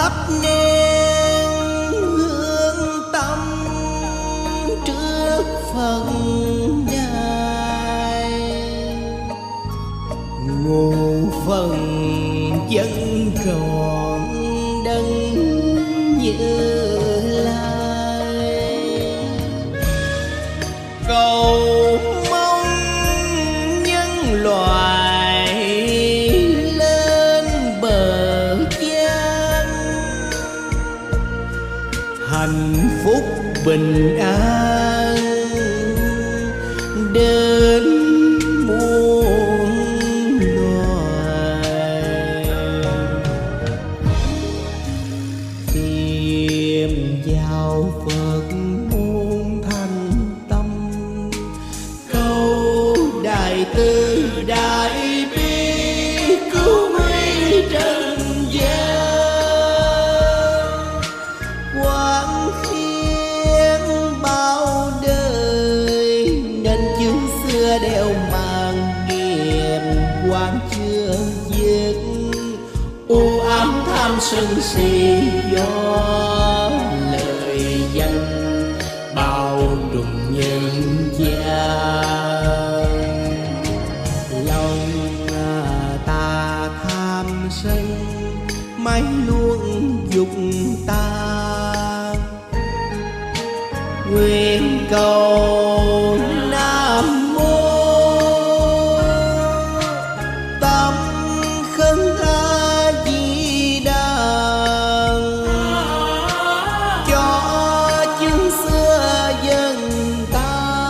thắp nén hương tâm trước Phật đài, ngũ phần dân trọn đấng Như Lai. Cầu mong nhân loại lên bờ gian, hạnh phúc bình an đến muôn loài. Tìm vào Phật môn thành tâm, câu đại từ đại bi cứu nguy trần gian. Quán khiến bao đời nên chữ xưa đeo mang nghiệp, quán chưa dứt u ám tham sân si do lời danh bao trùm nhân gian. Lòng ta tham sân mãi luôn dục ta, nguyện cầu Nam Mô Tâm Khấn A Di Đà, cho chương xưa dân ta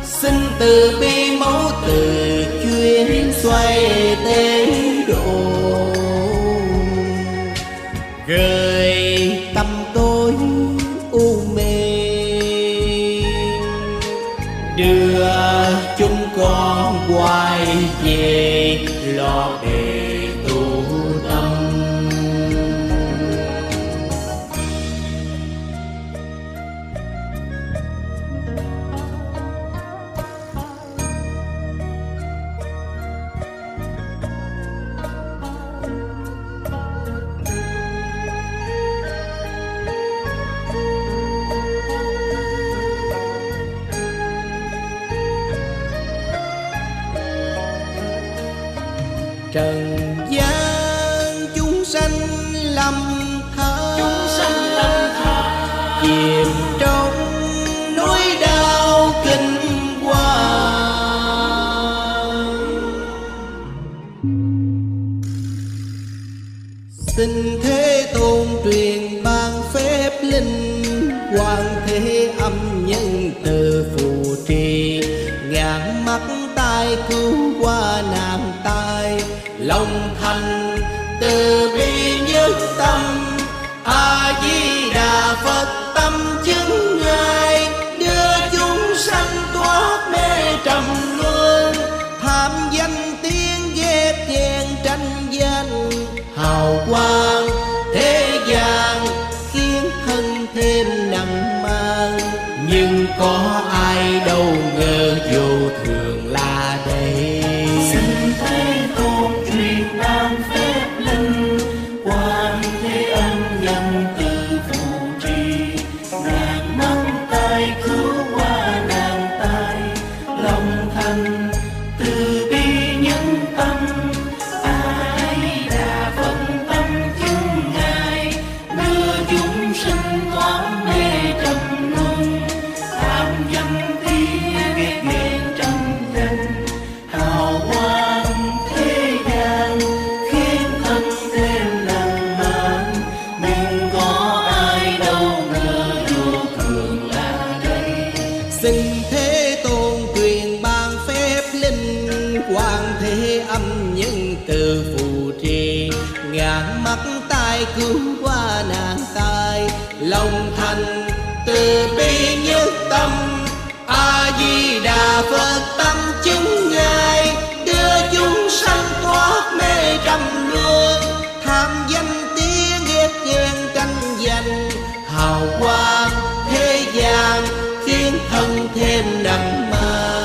xin từ bi mẫu từ chuyên xoay tế độ, gợi tâm tôi u mê, đưa chúng con quay về lo để tu tâm. Trần gian chúng sanh lầm than, chìm trong nỗi đau kinh hoàng. Xin Thế Tôn truyền ban phép linh, hoàng thế âm nhân từ phù trì, ngàn mắt tai cứu qua nạn tai, lòng thành từ bi nhất tâm. A Di Đà Phật tâm chứng ngài, đưa chúng sanh thoát mê trầm luân, tham danh tiếng ghét ghen tranh giành, hào quang thế gian khiến thân thêm nặng mang. Nhưng có ai đâu ngờ vô thường là đây. Xin Thế Tôn truyền ban phép linh, quan thế âm nhân từ phù trì, ngàn mắt tai cứu qua nạn tai, lòng thành từ bi nhân tâm. A Di Đà Phật tâm chứng ngài, đưa chúng sinh thoát mê trầm luân, tham danh tiếng ghét ghen tranh giành, hào quang thế gian khiến thân thêm nặng mang. Nhưng có ai đâu ngờ vô thường là đây. Xin Thế Tôn truyền ban phép linh, quan thế âm nhân từ phù trì, ngàn mắt tai cứu qua nạn tai, lòng thành từ bi nhất tâm. A Di Đà Phật tâm chứng ngài, đưa chúng sanh thoát mê trầm luân, tham danh tiếng ghét ghen tranh giành, hào quang thế gian khiến thân thêm nặng mang.